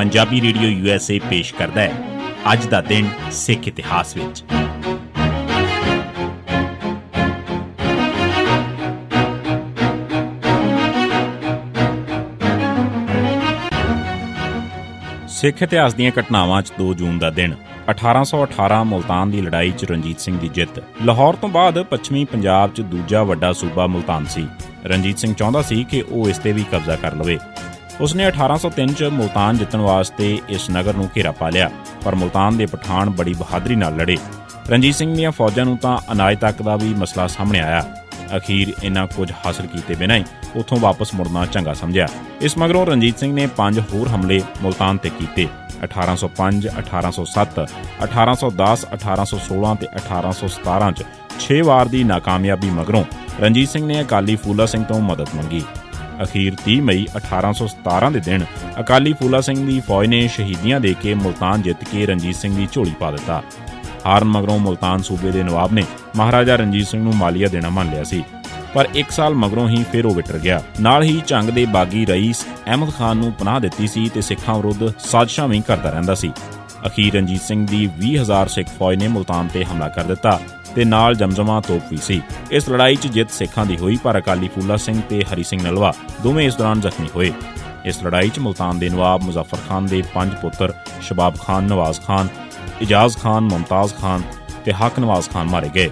Punjabi radio USA ਪੇਸ਼ ਕਰਦਾ ਹੈ ਅੱਜ ਦਾ ਦਿਨ ਸਿੱਖ ਇਤਿਹਾਸ ਵਿੱਚ। ਸਿੱਖ ਇਤਿਹਾਸ ਦੀਆਂ ਘਟਨਾਵਾਂ 'ਚ 2 ਜੂਨ ਦਾ ਦਿਨ। 1818 ਮੁਲਤਾਨ ਦੀ ਲੜਾਈ 'ਚ ਰਣਜੀਤ ਸਿੰਘ ਦੀ ਜਿੱਤ। ਲਾਹੌਰ ਤੋਂ ਬਾਅਦ ਪੱਛਮੀ ਪੰਜਾਬ 'ਚ ਦੂਜਾ ਵੱਡਾ ਸੂਬਾ ਮੁਲਤਾਨ ਸੀ। ਰਣਜੀਤ ਸਿੰਘ ਚਾਹੁੰਦਾ ਸੀ ਕਿ ਉਹ ਇਸ 'ਤੇ ਵੀ ਕਬਜ਼ਾ ਕਰ ਲਵੇ। ਉਸਨੇ 1803 'ਚ ਮੁਲਤਾਨ ਜਿੱਤਣ ਵਾਸਤੇ ਇਸ ਨਗਰ ਨੂੰ ਘੇਰਾ ਪਾ ਲਿਆ, ਪਰ ਮੁਲਤਾਨ ਦੇ ਪਠਾਨ ਬੜੀ ਬਹਾਦਰੀ ਨਾਲ ਲੜੇ। ਰਣਜੀਤ ਸਿੰਘ ਦੀਆਂ ਫੌਜਾਂ ਨੂੰ ਤਾਂ ਅਨਾਜ ਤੱਕ ਦਾ ਵੀ ਮਸਲਾ ਸਾਹਮਣੇ ਆਇਆ। ਅਖੀਰ ਇੰਨਾ ਕੁਝ ਹਾਸਲ ਕੀਤੇ ਬਿਨਾਂ ਹੀ ਉੱਥੋਂ ਵਾਪਸ ਮੁੜਨਾ ਚੰਗਾ ਸਮਝਿਆ। ਇਸ ਮਗਰੋਂ ਰਣਜੀਤ ਸਿੰਘ ਨੇ 5 ਹੋਰ ਹਮਲੇ ਮੁਲਤਾਨ ਤੇ ਕੀਤੇ। 1805, 1807, 1810, 1816 ਤੇ 1817 'ਚ 6 ਵਾਰ ਦੀ ਨਾਕਾਮਯਾਬੀ ਮਗਰੋਂ ਰਣਜੀਤ ਸਿੰਘ ਨੇ ਅਕਾਲੀ ਫੂਲਾ ਸਿੰਘ ਤੋਂ ਮਦਦ ਮੰਗੀ। ਅਖੀਰ 30 ਮਈ 1817 ਦੇ ਦਿਨ ਅਕਾਲੀ ਫੂਲਾ ਸਿੰਘ ਦੀ ਫੌਜ ਨੇ ਸ਼ਹੀਦੀਆਂ ਦੇ ਕੇ ਮੁਲਤਾਨ ਜਿੱਤ ਕੇ ਰਣਜੀਤ ਸਿੰਘ ਦੀ ਝੋਲੀ ਪਾ ਦਿੱਤਾ। ਹਾਰਨ ਮਗਰੋਂ ਮੁਲਤਾਨ ਸੂਬੇ ਦੇ ਨਵਾਬ ਨੇ ਮਹਾਰਾਜਾ ਰਣਜੀਤ ਸਿੰਘ ਨੂੰ ਮਾਲੀਆ ਦੇਣਾ ਮੰਨ ਲਿਆ ਸੀ, ਪਰ 1 ਸਾਲ ਮਗਰੋਂ ਹੀ ਫਿਰ ਉਹ ਵਿਟਰ ਗਿਆ। ਨਾਲ ਹੀ ਝੰਗ ਦੇ ਬਾਗੀ ਰਈਸ ਅਹਿਮਦ ਖਾਨ ਨੂੰ ਪਨਾਹ ਦਿੱਤੀ ਸੀ ਤੇ ਸਿੱਖਾਂ ਵਿਰੁੱਧ ਸਾਜ਼ਿਸ਼ਾਂ ਵੀ ਕਰਦਾ ਰਹਿੰਦਾ ਸੀ। ਅਖੀਰ ਰਣਜੀਤ ਸਿੰਘ ਦੀ 20,000 ਸਿੱਖ ਫੌਜ ਨੇ ਮੁਲਤਾਨ ਤੇ ਹਮਲਾ ਕਰ ਦਿੱਤਾ ਤੇ ਨਾਲ ਜਮਜਮਾ ਤੋਪ ਵੀ ਸੀ। ਇਸ ਲੜਾਈ 'ਚ ਜਿੱਤ ਸਿੱਖਾਂ ਦੀ ਹੋਈ, ਪਰ ਅਕਾਲੀ ਫੂਲਾ ਸਿੰਘ ਤੇ ਹਰੀ ਸਿੰਘ ਨਲਵਾ ਦੋਵੇਂ ਇਸ ਦੌਰਾਨ ਜ਼ਖਮੀ ਹੋਏ। ਇਸ ਲੜਾਈ 'ਚ ਮੁਲਤਾਨ ਦੇ ਨਵਾਬ ਮੁਜ਼ੱਫਰ ਖਾਨ ਦੇ 5 ਪੁੱਤਰ ਸ਼ਬਾਬ ਖਾਨ, ਨਵਾਜ਼ ਖਾਨ, ਇਜਾਜ਼ ਖਾਨ, ਮੁਮਤਾਜ਼ ਖਾਨ ਤੇ ਹਕ ਨਵਾਜ਼ ਖਾਨ ਮਾਰੇ ਗਏ।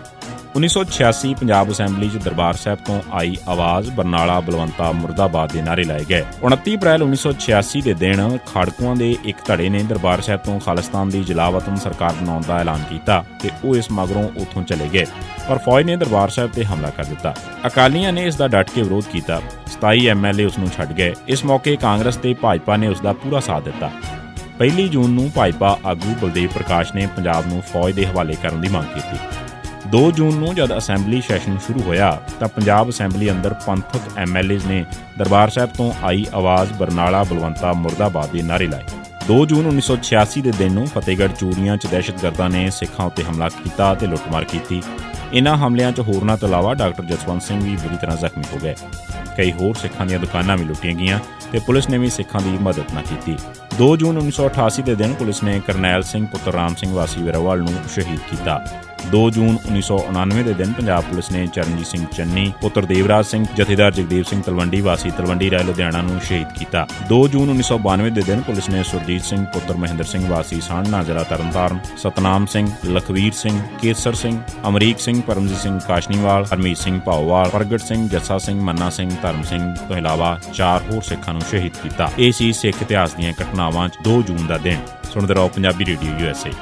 1986 ਪੰਜਾਬ ਅਸੈਂਬਲੀ 'ਚ ਦਰਬਾਰ ਸਾਹਿਬ ਤੋਂ ਆਈ ਆਵਾਜ਼ ਬਰਨਾਲਾ ਬਲਵੰਤਾ ਮੁਰਦਾਬਾਦ ਦੇ ਨਾਅਰੇ ਲਾਏ ਗਏ। 29 ਅਪ੍ਰੈਲ 1986 ਦੇ ਦਿਨ ਖਾੜਕੂਆਂ ਦੇ ਇੱਕ ਧੜੇ ਨੇ ਦਰਬਾਰ ਸਾਹਿਬ ਤੋਂ ਖਾਲਿਸਤਾਨ ਦੀ ਜਲਾਵਤਨ ਸਰਕਾਰ ਬਣਾਉਣ ਦਾ ਐਲਾਨ ਕੀਤਾ ਤੇ ਉਹ ਇਸ ਮਗਰੋਂ ਉੱਥੋਂ ਚਲੇ ਗਏ, ਪਰ ਫੌਜ ਨੇ ਦਰਬਾਰ ਸਾਹਿਬ ਤੇ ਹਮਲਾ ਕਰ ਦਿੱਤਾ। ਅਕਾਲੀਆਂ ਨੇ ਇਸ ਦਾ ਡਟ ਕੇ ਵਿਰੋਧ ਕੀਤਾ। 27 MLA ਉਸ ਨੂੰ ਛੱਡ ਗਏ। ਇਸ ਮੌਕੇ ਕਾਂਗਰਸ ਤੇ ਭਾਜਪਾ ਨੇ ਉਸ ਦਾ ਪੂਰਾ ਸਾਥ ਦਿੱਤਾ। 1 ਜੂਨ ਨੂੰ ਭਾਜਪਾ ਆਗੂ ਬਲਦੇਵ ਪ੍ਰਕਾਸ਼ ਨੇ ਪੰਜਾਬ ਨੂੰ ਫੌਜ ਦੇ ਹਵਾਲੇ ਕਰਨ ਦੀ ਮੰਗ ਕੀਤੀ। 2 ਜੂਨ ਨੂੰ ਜਦ ਅਸੈਂਬਲੀ ਸੈਸ਼ਨ ਸ਼ੁਰੂ ਹੋਇਆ ਤਾਂ ਪੰਜਾਬ ਅਸੈਂਬਲੀ ਅੰਦਰ ਪੰਥਕ MLAs ਨੇ ਦਰਬਾਰ ਸਾਹਿਬ ਤੋਂ ਆਈ ਆਵਾਜ਼ ਬਰਨਾਲਾ ਬਲਵੰਤਾ ਮੁਰਦਾਬਾਦ ਦੇ ਨਾਅਰੇ ਲਾਏ। 2 ਜੂਨ 1986 ਦੇ ਦਿਨ ਨੂੰ ਫਤਿਹਗੜ੍ਹ ਚੂੜੀਆਂ 'ਚ ਦਹਿਸ਼ਤਗਰਦਾਂ ਨੇ ਸਿੱਖਾਂ ਉੱਤੇ ਹਮਲਾ ਕੀਤਾ ਤੇ ਲੁੱਟਮਾਰ ਕੀਤੀ। ਇਨ੍ਹਾਂ ਹਮਲਿਆਂ 'ਚ ਹੋਰਨਾਂ ਤੋਂ ਇਲਾਵਾ ਡਾਕਟਰ ਜਸਵੰਤ ਸਿੰਘ ਵੀ ਬੁਰੀ ਤਰ੍ਹਾਂ ਜ਼ਖਮੀ ਹੋ ਗਏ। ਕਈ ਹੋਰ ਸਿੱਖਾਂ ਦੀਆਂ ਦੁਕਾਨਾਂ ਵੀ ਲੁੱਟੀਆਂ ਗਈਆਂ ਤੇ ਪੁਲਿਸ ਨੇ ਵੀ ਸਿੱਖਾਂ ਦੀ ਮਦਦ ਨਾ ਕੀਤੀ। 2 ਜੂਨ 1988 ਦੇ ਦਿਨ ਪੁਲਿਸ ਨੇ ਕਰਨੈਲ ਸਿੰਘ ਪੁੱਤਰ ਰਾਮ ਸਿੰਘ ਵਾਸੀ ਵੇਰਾਵਾਲ ਨੂੰ ਸ਼ਹੀਦ ਕੀਤਾ। 2 ਜੂਨ 1999 ਦੇ ਦਿਨ ਪੰਜਾਬ ਪੁਲਿਸ ਨੇ ਚਰਨਜੀਤ ਸਿੰਘ ਚੰਨੀ ਪੁੱਤਰ ਦੇਵਰਾਜ ਸਿੰਘ, ਜਥੇਦਾਰ ਜਗਦੇਵ ਸਿੰਘ ਤਲਵੰਡੀ ਵਾਸੀ ਤਲਵੰਡੀ ਰਾਏ ਲੁਧਿਆਣਾ ਨੂੰ ਸ਼ਹੀਦ ਕੀਤਾ। 2 ਜੂਨ 1992 ਦੇ ਦਿਨ ਪੁਲਿਸ ਨੇ ਸੁਰਜੀਤ ਸਿੰਘ ਪੁੱਤਰ ਮਹਿੰਦਰ ਸਿੰਘ ਵਾਸੀ ਸਾਹਣਾ ਜ਼ਿਲ੍ਹਾ ਤਰਨਤਾਰਨ, ਸਤਨਾਮ ਸਿੰਘ, ਲਖਵੀਰ ਸਿੰਘ, ਕੇਸਰ ਸਿੰਘ, ਅਮਰੀਕ ਸਿੰਘ, ਪਰਮਜੀਤ ਸਿੰਘ ਕਾਸ਼ਨੀਵਾਲ, ਹਰਮੀਤ ਸਿੰਘ ਭਾਓਵਾਲ, ਪ੍ਰਗਟ ਸਿੰਘ, ਜੱਸਾ ਸਿੰਘ, ਮੰਨਾ ਸਿੰਘ, ਧਰਮ ਸਿੰਘ ਤੋਂ ਇਲਾਵਾ 4 ਹੋਰ ਸਿੱਖਾਂ ਨੂੰ ਸ਼ਹੀਦ ਕੀਤਾ। ਇਹ ਸੀ ਸਿੱਖ ਇਤਿਹਾਸ ਦੀਆਂ ਘਟਨਾਵਾਂ 'ਚ 2 ਜੂਨ ਦਾ ਦਿਨ। ਸੁਣਦੇ ਰਹੋ ਪੰਜਾਬੀ ਰੇਡੀਓ USA।